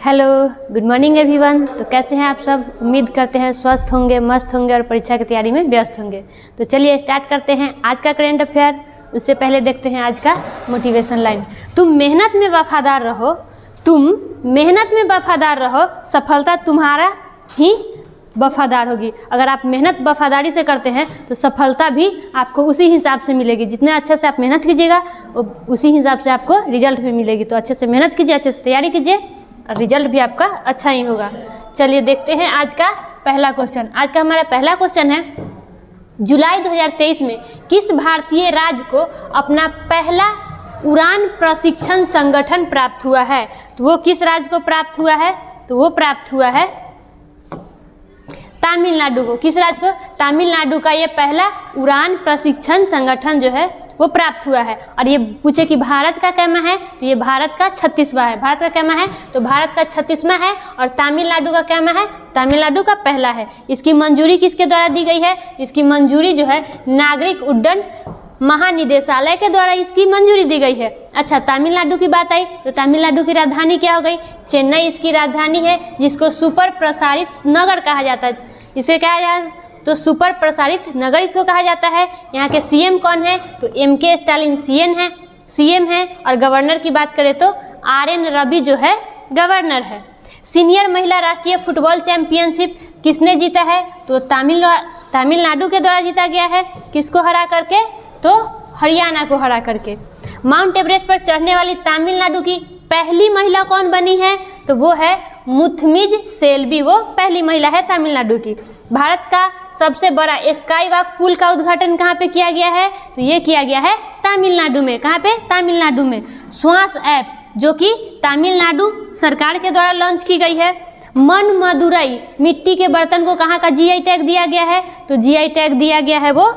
Hello, good morning everyone. तो कैसे हैं आप सब? उम्मीद करते हैं स्वस्थ होंगे, मस्त होंगे और परीक्षा की तैयारी में व्यस्त होंगे। तो चलिए स्टार्ट करते हैं आज का करेंट अफेयर। उससे पहले देखते हैं आज का मोटिवेशन लाइन। तुम मेहनत में वफादार रहो, तुम मेहनत में वफादार रहो, सफलता तुम्हारा ही वफादार होगी। अगर आप मेहनत वफादारी से करते हैं तो सफलता भी आपको उसी हिसाब से मिलेगी। जितने अच्छे से आप मेहनत कीजिएगा उसी हिसाब से आपको रिजल्ट भी मिलेगी। तो अच्छे से मेहनत कीजिए, अच्छे से तैयारी कीजिए और रिजल्ट भी आपका अच्छा ही होगा। चलिए देखते हैं आज का पहला क्वेश्चन। आज का हमारा पहला क्वेश्चन है, जुलाई 2023 में किस भारतीय राज्य को अपना पहला उड़ान प्रशिक्षण संगठन प्राप्त हुआ है? तो वो किस राज्य को प्राप्त हुआ है? तो वो प्राप्त हुआ है तमिलनाडु को। किस राज्य को? तमिलनाडु का ये पहला उड़ान प्रशिक्षण संगठन जो है वो प्राप्त हुआ है। और ये पूछे कि भारत का कैमा है, तो ये भारत का 36वां है। भारत का कैमा है तो भारत का 36वां है। और तमिलनाडु का कैमा है? तमिलनाडु का पहला है। इसकी मंजूरी किसके द्वारा दी गई है? इसकी मंजूरी जो है नागरिक उड्डयन महानिदेशालय के द्वारा इसकी मंजूरी दी गई है। अच्छा, तमिलनाडु की बात आई तो तमिलनाडु की राजधानी क्या हो गई? चेन्नई इसकी राजधानी है, जिसको सुपर प्रसारित नगर कहा जाता है। इसे कहा जाए तो सुपर प्रसारित नगर इसको कहा जाता है। यहाँ के सीएम कौन है? तो MK स्टालिन सीएम है। और गवर्नर की बात करें तो RN रवि जो है गवर्नर है। सीनियर महिला राष्ट्रीय फुटबॉल चैंपियनशिप किसने जीता है? तो तमिलनाडु के द्वारा जीता गया है। किसको हरा करके? तो हरियाणा को हरा करके। माउंट एवरेस्ट पर चढ़ने वाली तमिलनाडु की पहली महिला कौन बनी है? तो वो है मुथमिज सेल्वी, वो पहली महिला है तमिलनाडु की। भारत का सबसे बड़ा स्काई वॉक पुल का उद्घाटन कहाँ पे किया गया है? तो ये किया गया है तमिलनाडु में। कहाँ पे? तमिलनाडु में। श्वास ऐप जो कि तमिलनाडु सरकार के द्वारा लॉन्च की गई है। मन मदुरई मिट्टी के बर्तन को कहाँ का GI टैग दिया गया है? तो GI टैग दिया गया है वो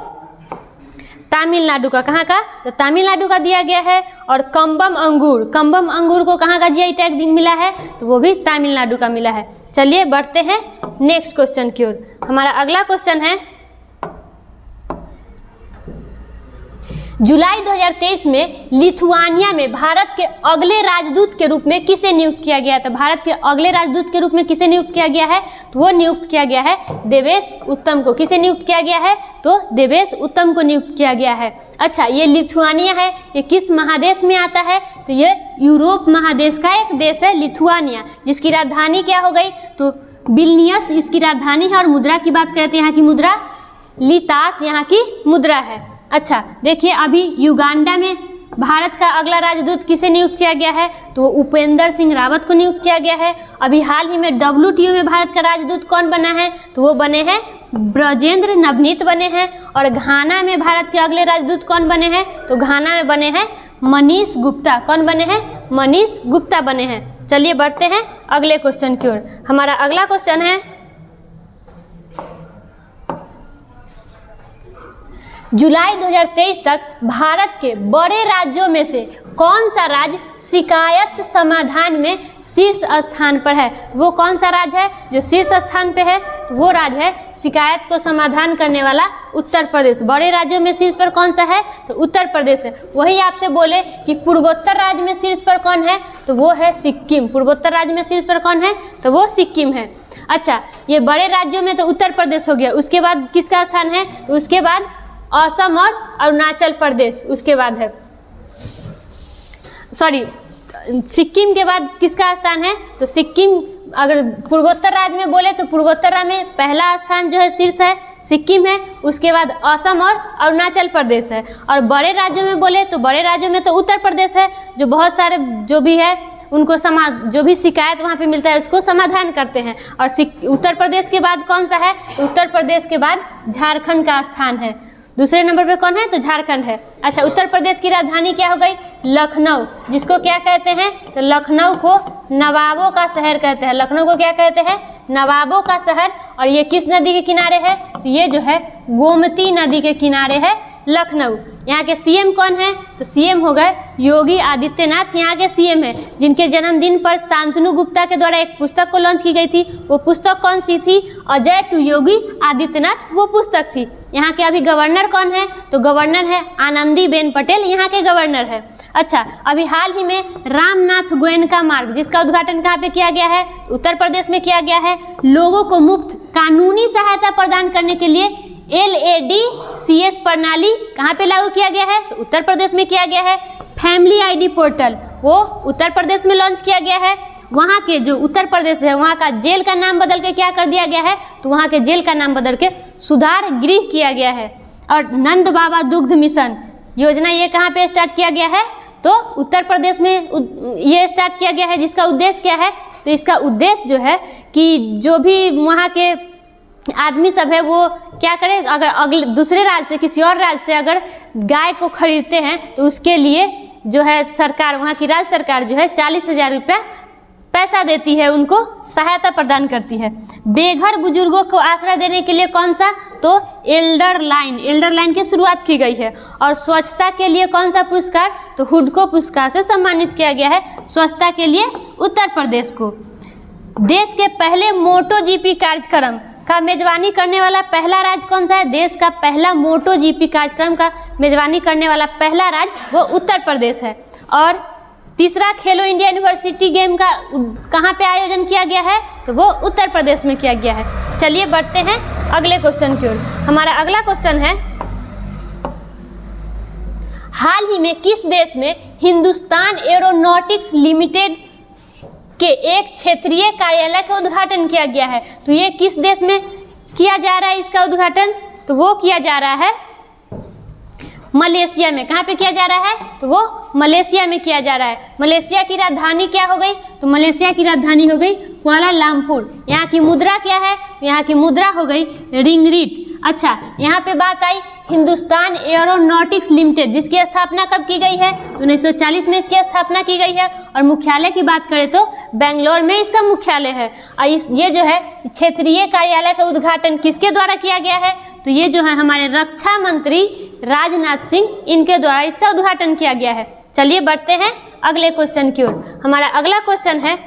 तमिलनाडु का। कहाँ का? तो तमिलनाडु का दिया गया है। और कम्बम अंगूर को कहाँ का GI टैग मिला है? तो वो भी तमिलनाडु का मिला है। चलिए बढ़ते हैं नेक्स्ट क्वेश्चन की ओर। हमारा अगला क्वेश्चन है, जुलाई 2023 में लिथुआनिया में भारत के अगले राजदूत के रूप में किसे नियुक्त किया गया? तो भारत के अगले राजदूत के रूप में किसे नियुक्त किया गया है? तो वो नियुक्त किया गया है देवेश उत्तम को। किसे नियुक्त किया गया है? तो देवेश उत्तम को नियुक्त किया गया है। अच्छा, ये लिथुआनिया है, ये किस महादेश में आता है? तो ये यूरोप महादेश का एक देश है लिथुआनिया, जिसकी राजधानी क्या हो गई? तो विल्नियस इसकी राजधानी है। और मुद्रा की बात करते हैं, यहाँ की मुद्रा लितास यहाँ की मुद्रा है। अच्छा देखिए, अभी युगांडा में भारत का अगला राजदूत किसे नियुक्त किया गया है? तो उपेंद्र सिंह रावत को नियुक्त किया गया है। अभी हाल ही में WTO में भारत का राजदूत कौन बना है? तो वो बने हैं ब्रजेंद्र नवनीत बने हैं। और घाना में भारत के अगले राजदूत कौन बने हैं? तो घाना में बने हैं मनीष गुप्ता। कौन बने हैं? मनीष गुप्ता बने हैं। चलिए बढ़ते हैं अगले क्वेश्चन की ओर। हमारा अगला क्वेश्चन है, जुलाई 2023 तक भारत के बड़े राज्यों में से कौन सा राज्य शिकायत समाधान में शीर्ष स्थान पर है? वो कौन सा राज्य है जो शीर्ष स्थान पे है? तो वो राज्य है शिकायत को समाधान करने वाला उत्तर प्रदेश। बड़े राज्यों में शीर्ष पर कौन सा है? तो उत्तर प्रदेश है। वही आपसे बोले कि पूर्वोत्तर राज्य में शीर्ष पर कौन है? तो वो है सिक्किम। पूर्वोत्तर राज्य में शीर्ष पर कौन है? तो वो सिक्किम है। अच्छा, ये बड़े राज्यों में तो उत्तर प्रदेश हो गया। उसके बाद किसका स्थान है? उसके बाद असम और अरुणाचल प्रदेश उसके बाद है। सिक्किम के बाद किसका स्थान है? तो सिक्किम, अगर पूर्वोत्तर राज्य में बोले तो पूर्वोत्तर राज्य में पहला स्थान जो है शीर्ष है सिक्किम है। उसके बाद असम और अरुणाचल प्रदेश है। और बड़े राज्यों में बोले तो बड़े राज्यों में तो उत्तर प्रदेश है, जो बहुत सारे जो भी है उनको जो भी शिकायत वहाँ पे मिलता है उसको समाधान करते हैं। और उत्तर प्रदेश के बाद कौन सा है? उत्तर प्रदेश के बाद झारखंड का स्थान है। दूसरे नंबर पे कौन है? तो झारखंड है। अच्छा, उत्तर प्रदेश की राजधानी क्या हो गई? लखनऊ, जिसको क्या कहते हैं? तो लखनऊ को नवाबों का शहर कहते हैं। लखनऊ को क्या कहते हैं? नवाबों का शहर। और ये किस नदी के किनारे है? तो ये जो है गोमती नदी के किनारे है लखनऊ। यहाँ के सीएम कौन है? तो सीएम हो गए योगी आदित्यनाथ, यहाँ के सीएम है, जिनके जन्मदिन पर शांतनु गुप्ता के द्वारा एक पुस्तक को लॉन्च की गई थी। वो पुस्तक कौन सी थी? अजय टू योगी आदित्यनाथ वो पुस्तक थी। यहाँ के अभी गवर्नर कौन है? तो गवर्नर है आनंदीबेन पटेल, यहाँ के गवर्नर है। अच्छा, अभी हाल ही में रामनाथ गोयनका मार्ग, जिसका उद्घाटन कहाँ पे किया गया है? उत्तर प्रदेश में किया गया है। लोगों को मुफ्त कानूनी सहायता प्रदान करने के लिए LADCS प्रणाली कहाँ पे लागू किया गया है? तो उत्तर प्रदेश में किया गया है। फैमिली ID पोर्टल वो उत्तर प्रदेश में लॉन्च किया गया है। वहाँ के जो उत्तर प्रदेश है वहाँ का जेल का नाम बदल के क्या कर दिया गया है? तो वहाँ के जेल का नाम बदल के सुधार गृह किया गया है। और नंद बाबा दुग्ध मिशन योजना ये कहाँ पे स्टार्ट किया गया है? तो उत्तर प्रदेश में ये स्टार्ट किया गया है, जिसका उद्देश्य क्या है? तो इसका उद्देश्य जो है कि जो भी वहाँ के आदमी सब है वो क्या करें, अगर अगले दूसरे राज्य से किसी और राज्य से अगर गाय को खरीदते हैं तो उसके लिए जो है सरकार, वहाँ की राज्य सरकार जो है 40,000 रुपया पैसा देती है, उनको सहायता प्रदान करती है। बेघर बुजुर्गों को आश्रय देने के लिए कौन सा? तो एल्डर लाइन की शुरुआत की गई है। और स्वच्छता के लिए कौन सा पुरस्कार? तो हुडको पुरस्कार से सम्मानित किया गया है स्वच्छता के लिए उत्तर प्रदेश को। देश के पहले MotoGP कार्यक्रम का मेजबानी करने वाला पहला राज्य कौन सा है? देश का पहला MotoGP कार्यक्रम का मेजबानी करने वाला पहला राज्य वो उत्तर प्रदेश है। और तीसरा खेलो इंडिया यूनिवर्सिटी गेम का कहाँ पे आयोजन किया गया है? तो वो उत्तर प्रदेश में किया गया है। चलिए बढ़ते हैं अगले क्वेश्चन की ओर। हमारा अगला क्वेश्चन है, हाल ही में किस देश में हिंदुस्तान एरोनॉटिक्स लिमिटेड के एक क्षेत्रीय कार्यालय का उद्घाटन किया गया है? तो ये किस देश में किया जा रहा है इसका उद्घाटन? तो वो किया जा रहा है मलेशिया में। कहाँ पे किया जा रहा है? तो वो मलेशिया में किया जा रहा है। मलेशिया की राजधानी क्या हो गई? तो मलेशिया की राजधानी हो गई कुआलालंपुर। यहाँ की मुद्रा क्या है? यहाँ की मुद्रा हो गई रिंगरिट। अच्छा, यहाँ पे बात आई हिंदुस्तान एरोनॉटिक्स लिमिटेड, जिसकी स्थापना कब की गई है? 1940 में इसकी स्थापना की गई है। और मुख्यालय की बात करें तो बेंगलोर में इसका मुख्यालय है। और ये जो है क्षेत्रीय कार्यालय का उद्घाटन किसके द्वारा किया गया है? तो ये जो है हमारे रक्षा मंत्री राजनाथ सिंह, इनके द्वारा इसका उद्घाटन किया गया है। चलिए बढ़ते हैं अगले क्वेश्चन की ओर। हमारा अगला क्वेश्चन है,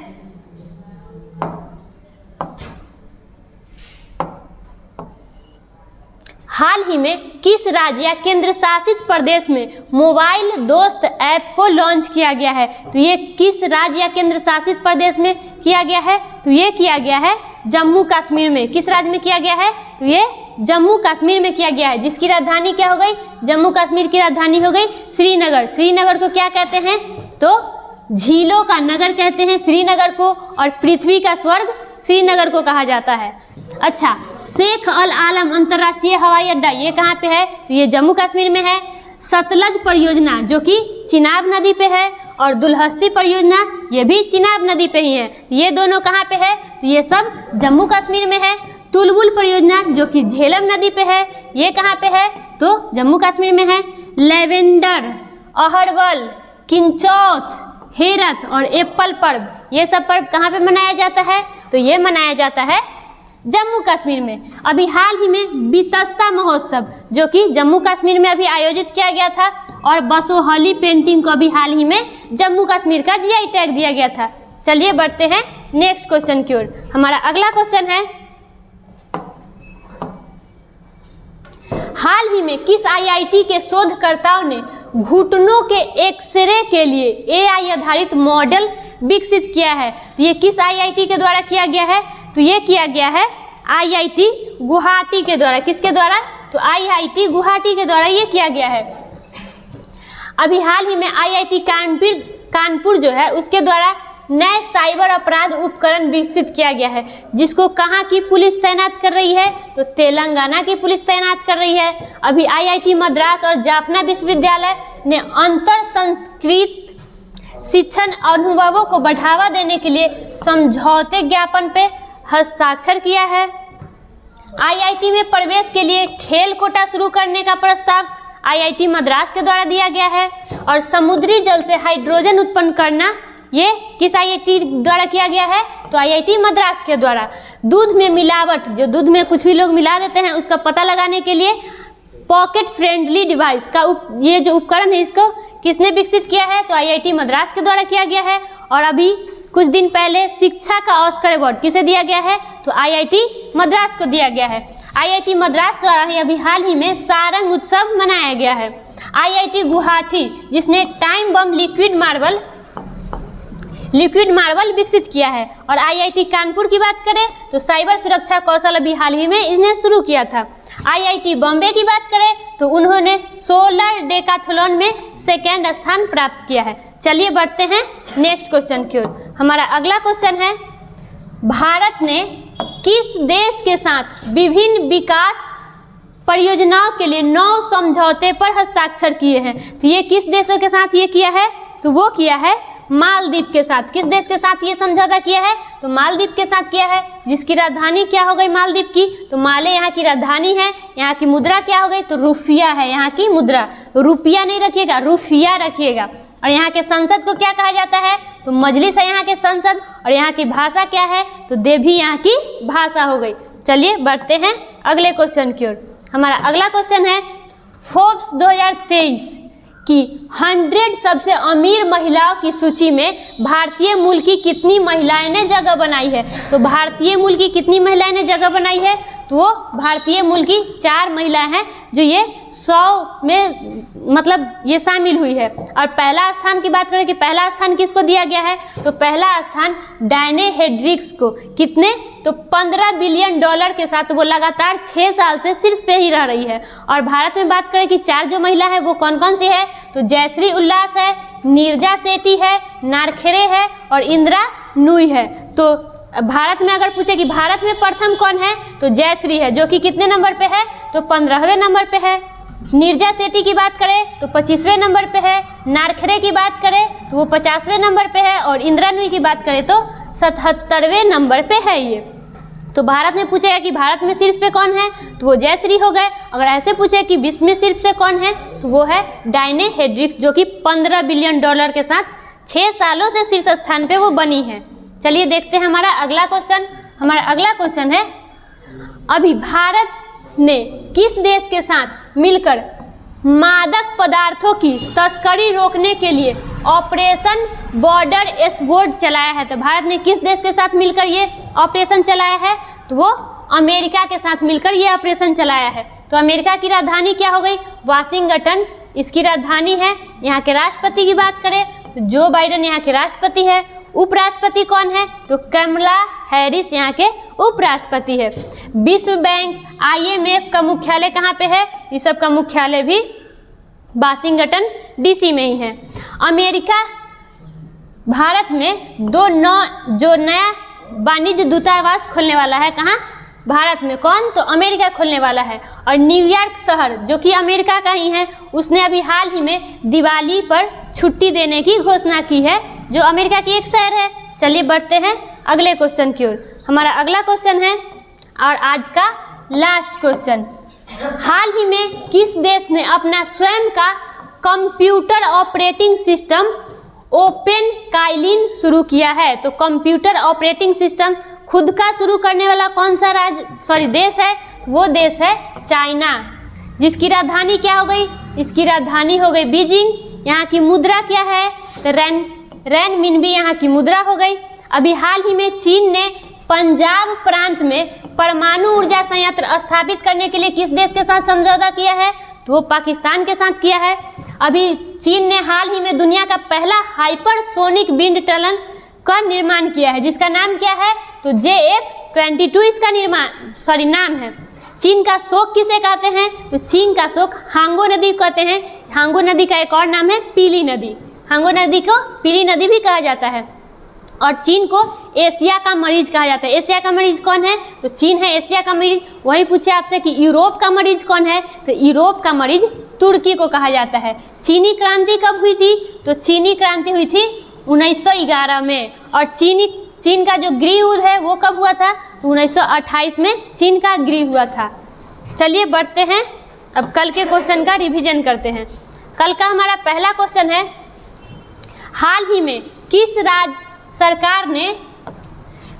हाल ही में किस राज्य या केंद्र शासित प्रदेश में मोबाइल दोस्त ऐप को लॉन्च किया गया है? तो ये किस राज्य या केंद्र शासित प्रदेश में किया गया है? तो ये किया गया है जम्मू कश्मीर में। किस राज्य में किया गया है? तो ये जम्मू कश्मीर में किया गया है, जिसकी राजधानी क्या हो गई? जम्मू कश्मीर की राजधानी हो गई श्रीनगर। श्रीनगर को क्या कहते हैं? तो झीलों का नगर कहते हैं श्रीनगर को, और पृथ्वी का स्वर्ग श्रीनगर को कहा जाता है। अच्छा, शेख अल आलम अंतर्राष्ट्रीय हवाई अड्डा ये कहाँ पे है? तो ये जम्मू कश्मीर में है। सतलज परियोजना जो कि चिनाब नदी पे है, और दुलहस्ती परियोजना ये भी चिनाब नदी पे ही है। ये दोनों कहाँ पे है? तो ये सब जम्मू कश्मीर में है। तुलबुल परियोजना जो कि झेलम नदी पे है, ये कहाँ पे है? तो जम्मू कश्मीर में है। लेवेंडर, अहरवल, किंचौथ, हेरत और एप्पल पर्व, ये सब पर्व कहाँ पे मनाया जाता है? तो ये मनाया जाता है जम्मू कश्मीर में। अभी हाल ही में बितस्ता महोत्सव जो कि जम्मू कश्मीर में अभी आयोजित किया गया था, और बसोहली पेंटिंग को अभी हाल ही में जम्मू कश्मीर का GI टैग दिया गया था। चलिए बढ़ते हैं नेक्स्ट क्वेश्चन की ओर। हमारा अगला क्वेश्चन है, हाल ही में किस IIT के शोधकर्ताओं ने घुटनों के एक्सरे के लिए AI आधारित मॉडल विकसित किया है? तो ये किस IIT के द्वारा किया गया है? तो ये किया गया है IIT गुवाहाटी के द्वारा। किसके द्वारा? तो IIT गुवाहाटी के द्वारा ये किया गया है। अभी हाल ही में IIT कानपुर जो है उसके द्वारा नए साइबर अपराध उपकरण विकसित किया गया है, जिसको कहाँ की पुलिस तैनात कर रही है? तो तेलंगाना की पुलिस तैनात कर रही है। अभी IIT मद्रास और जाफना विश्वविद्यालय ने अंतर संस्कृत शिक्षण अनुभवों को बढ़ावा देने के लिए समझौते ज्ञापन पे हस्ताक्षर किया है। IIT में प्रवेश के लिए खेल कोटा शुरू करने का प्रस्ताव IIT मद्रास के द्वारा दिया गया है। और समुद्री जल से हाइड्रोजन उत्पन्न करना ये किस IIT द्वारा किया गया है? तो IIT मद्रास के द्वारा। दूध में मिलावट, जो दूध में कुछ भी लोग मिला देते हैं, उसका पता लगाने के लिए पॉकेट फ्रेंडली डिवाइस का ये जो उपकरण है इसको किसने विकसित किया है? तो आईआईटी मद्रास के द्वारा किया गया है। और अभी कुछ दिन पहले शिक्षा का ऑस्कर अवार्ड किसे दिया गया है? तो आईआईटी मद्रास को दिया गया है। आईआईटी मद्रास द्वारा ही अभी हाल ही में सारंग उत्सव मनाया गया है। आईआईटी गुवाहाटी जिसने टाइम बम लिक्विड मार्बल विकसित किया है। और आईआईटी कानपुर की बात करें तो साइबर सुरक्षा कौशल अभी हाल ही में इसने शुरू किया था। आईआईटी बॉम्बे की बात करें तो उन्होंने सोलर डेकाथलॉन में सेकेंड स्थान प्राप्त किया है। चलिए बढ़ते हैं नेक्स्ट क्वेश्चन की ओर। हमारा अगला क्वेश्चन है, भारत ने किस देश के साथ विभिन्न विकास परियोजनाओं के लिए 9 समझौते पर हस्ताक्षर किए हैं? तो ये किस देशों के साथ ये किया है? तो वो किया है मालदीव के साथ। किस देश के साथ ये समझौता किया है? तो मालदीव के साथ किया है, जिसकी राजधानी क्या हो गई मालदीव की? तो माले यहाँ की राजधानी है। यहाँ की मुद्रा क्या हो गई? तो रुपया है यहाँ की मुद्रा। रुपया नहीं रखिएगा, रुपया रखिएगा। और यहाँ के संसद को क्या कहा जाता है? तो मजलिस है यहाँ के संसद। और यहाँ की भाषा क्या है? तो देवी यहाँ की भाषा हो गई। चलिए बढ़ते हैं अगले क्वेश्चन की ओर। हमारा अगला क्वेश्चन है, फोर्ब्स 2023 की 100 सबसे अमीर महिलाओं की सूची में भारतीय मूल की कितनी महिलाएं ने जगह बनाई है? तो भारतीय मूल की कितनी महिलाएं ने जगह बनाई है? तो वो भारतीय मूल की 4 महिलाएं हैं जो ये 100 में मतलब ये शामिल हुई है। और पहला स्थान की बात करें कि पहला स्थान किसको दिया गया है? तो पहला स्थान डायने हेड्रिक्स को। कितने? तो $15 बिलियन के साथ वो लगातार 6 साल से शीर्ष पे ही रह रही है। और भारत में बात करें कि 4 जो महिला है वो कौन कौन सी है? तो जयश्री उल्लास है, नीरजा सेठी है, नारखेरे है और इंदिरा नूई है। तो भारत में अगर पूछे कि भारत में प्रथम कौन है? तो जयश्री है, जो कि कितने नंबर पे है? तो 15वें नंबर पे है। नीरजा सेठी की बात करें तो 25वें नंबर पे है। नारखेरे की बात करें तो वो 50वें नंबर पे है। और इंदिरा नूई की बात करें तो 77वें नंबर पे है ये। तो भारत में पूछेगा कि भारत में शीर्ष पे कौन है? तो वो जयश्री हो गए। अगर ऐसे पूछे कि विश्व में शीर्ष पे कौन है? तो वो है डायने हेड्रिक्स, जो कि $15 बिलियन के साथ 6 सालों से शीर्ष स्थान पे वो बनी है। चलिए देखते हैं हमारा अगला क्वेश्चन। हमारा अगला क्वेश्चन है, अभी भारत ने किस देश के साथ मिलकर मादक पदार्थों की तस्करी रोकने के लिए ऑपरेशन बॉर्डर एस्कॉर्ट चलाया है? तो भारत ने किस देश के साथ मिलकर ये ऑपरेशन चलाया है? तो वो अमेरिका के साथ मिलकर ये ऑपरेशन चलाया है। तो अमेरिका की राजधानी क्या हो गई? वाशिंगटन इसकी राजधानी है। यहाँ के राष्ट्रपति की बात करें तो जो बाइडेन यहाँ के राष्ट्रपति है। उपराष्ट्रपति कौन है? तो कमला हैरिस यहाँ के उपराष्ट्रपति है। विश्व बैंक, IMF का मुख्यालय कहाँ पे है? ये सब का मुख्यालय भी वाशिंगटन DC में ही है। अमेरिका भारत में जो नया वाणिज्य दूतावास खोलने वाला है। कहाँ? भारत में। कौन? तो अमेरिका खोलने वाला है। और न्यूयॉर्क शहर जो कि अमेरिका का ही है, उसने अभी हाल ही में दिवाली पर छुट्टी देने की घोषणा की है, जो अमेरिका की एक शहर है। चलिए बढ़ते हैं अगले क्वेश्चन की ओर। हमारा अगला क्वेश्चन है और आज का लास्ट क्वेश्चन, हाल ही में किस देश ने अपना स्वयं का computer operating system open Kaelin शुरू किया है? तो कंप्यूटर ऑपरेटिंग सिस्टम खुद का शुरू करने वाला कौन सा देश है? वो देश है चाइना, जिसकी राजधानी क्या हो गई? इसकी राजधानी हो गई बीजिंग। यहाँ की मुद्रा क्या है? तो रेनमिनबी यहाँ की मुद्रा हो गई। अभी हाल ही में चीन ने पंजाब प्रांत में परमाणु ऊर्जा संयंत्र स्थापित करने के लिए किस देश के साथ समझौता किया है? तो वो पाकिस्तान के साथ किया है। अभी चीन ने हाल ही में दुनिया का पहला हाइपरसोनिक विंड टनल का निर्माण किया है, जिसका नाम क्या है? तो JF-22 इसका नाम है। चीन का शोक किसे कहते हैं? तो चीन का शोक हांगो नदी कहते हैं। हांगो नदी का एक और नाम है पीली नदी। हांगो नदी को पीली नदी भी कहा जाता है। और चीन को एशिया का मरीज कहा जाता है। एशिया का मरीज कौन है? तो चीन है एशिया का मरीज। वही पूछे आपसे कि यूरोप का मरीज कौन है? तो यूरोप का मरीज तुर्की को कहा जाता है। चीनी क्रांति कब हुई थी? तो चीनी क्रांति हुई थी 1911 में। और चीन का जो गृह युद्ध है वो कब हुआ था? 1928 में चीन का गृह हुआ था। चलिए बढ़ते हैं, अब कल के क्वेश्चन का रिवीजन करते हैं। कल का हमारा पहला क्वेश्चन है, हाल ही में किस राज्य सरकार ने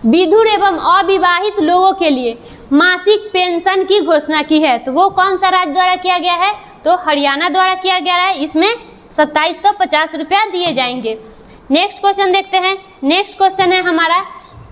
विधुर एवं अविवाहित लोगों के लिए मासिक पेंशन की घोषणा की है। तो वो कौन सा राज्य द्वारा किया गया है? तो हरियाणा द्वारा किया गया है। इसमें 2750 रुपया दिए जाएंगे। नेक्स्ट क्वेश्चन देखते हैं। नेक्स्ट क्वेश्चन है हमारा,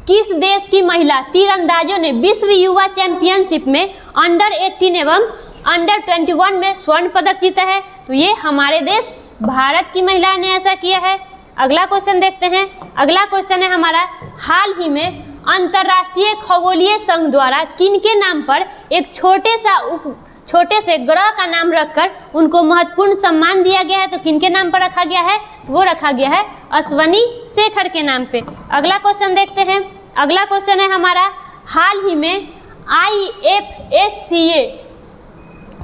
किस देश की महिला तीरंदाजों ने विश्व युवा चैंपियनशिप में अंडर 18 एवं अंडर 21 में स्वर्ण पदक जीता है? तो ये हमारे देश भारत की महिला ने ऐसा किया है। अगला क्वेश्चन देखते हैं। अगला क्वेश्चन है हमारा, हाल ही में अंतर्राष्ट्रीय खगोलीय संघ द्वारा किनके नाम पर एक छोटे से ग्रह का नाम रखकर उनको महत्वपूर्ण सम्मान दिया गया है? तो किनके नाम पर रखा गया है? वो रखा गया है अश्वनी शेखर के नाम पे। अगला क्वेश्चन देखते हैं। अगला क्वेश्चन है हमारा, हाल ही में IFSCA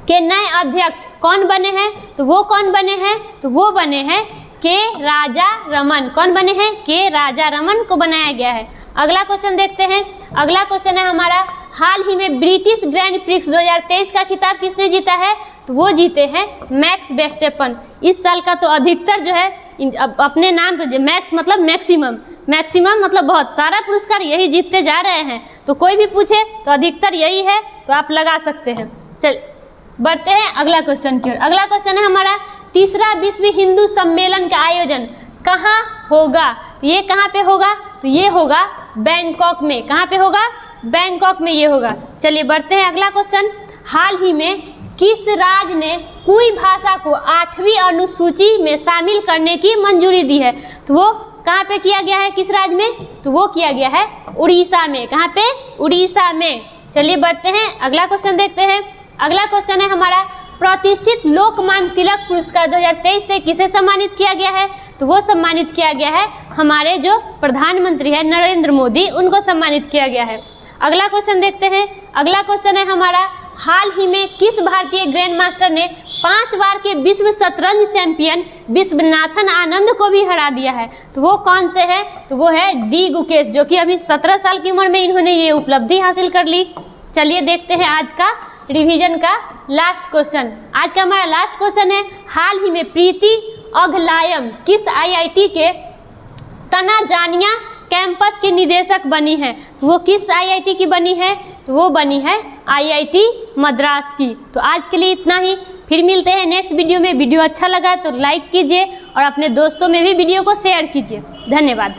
के नए अध्यक्ष कौन बने हैं? तो वो कौन बने हैं? तो वो बने हैं के राजा रमन। कौन बने हैं? के राजा रमन को बनाया गया है। अगला क्वेश्चन देखते हैं। अगला क्वेश्चन है हमारा, हाल ही में ब्रिटिश ग्रैंड प्रिक्स 2023 का खिताब किसने जीता है? तो वो जीते हैं मैक्स वर्स्टेपन। इस साल का तो अधिकतर जो है अपने नाम पे, मैक्स मतलब मैक्सिमम मतलब बहुत सारा पुरस्कार यही जीतते जा रहे हैं। तो कोई भी पूछे तो अधिकतर यही है, तो आप लगा सकते हैं। चल बढ़ते हैं अगला क्वेश्चन की ओर। अगला क्वेश्चन है हमारा, तीसरा विश्व हिंदू सम्मेलन का आयोजन कहाँ होगा? तो ये कहाँ पे होगा? तो ये होगा बैंकॉक में। कहाँ पे होगा? बैंकॉक में ये होगा। चलिए बढ़ते हैं अगला क्वेश्चन। हाल ही में किस राज्य ने कुई भाषा को 8वीं अनुसूची में शामिल करने की मंजूरी दी है? तो वो कहाँ पे किया गया है? किस राज्य में? तो वो किया गया है उड़ीसा में। कहाँ पे? उड़ीसा में। चलिए बढ़ते हैं अगला क्वेश्चन देखते हैं। अगला क्वेश्चन है हमारा, प्रतिष्ठित लोकमान्य तिलक पुरस्कार 2023 से किसे सम्मानित किया गया है? तो वो सम्मानित किया गया है हमारे जो प्रधानमंत्री है नरेंद्र मोदी, उनको सम्मानित किया गया है। अगला क्वेश्चन देखते हैं। अगला क्वेश्चन है हमारा, हाल ही में किस भारतीय ग्रैंड मास्टर ने 5 बार के विश्व शतरंज चैंपियन विश्वनाथन आनंद को भी हरा दिया है? तो वो कौन से है? तो वो है डी गुकेश, जो कि अभी 17 साल की उम्र में इन्होंने ये उपलब्धि हासिल कर ली। चलिए देखते हैं आज का रिवीजन का लास्ट क्वेश्चन। आज का हमारा लास्ट क्वेश्चन है, हाल ही में प्रीति अघलायम किस IIT के तनाजानिया कैंपस की निदेशक बनी है? वो किस IIT की बनी है? तो वो बनी है IIT मद्रास की। तो आज के लिए इतना ही, फिर मिलते हैं नेक्स्ट वीडियो में। वीडियो अच्छा लगा तो लाइक कीजिए और अपने दोस्तों में भी वीडियो को शेयर कीजिए। धन्यवाद।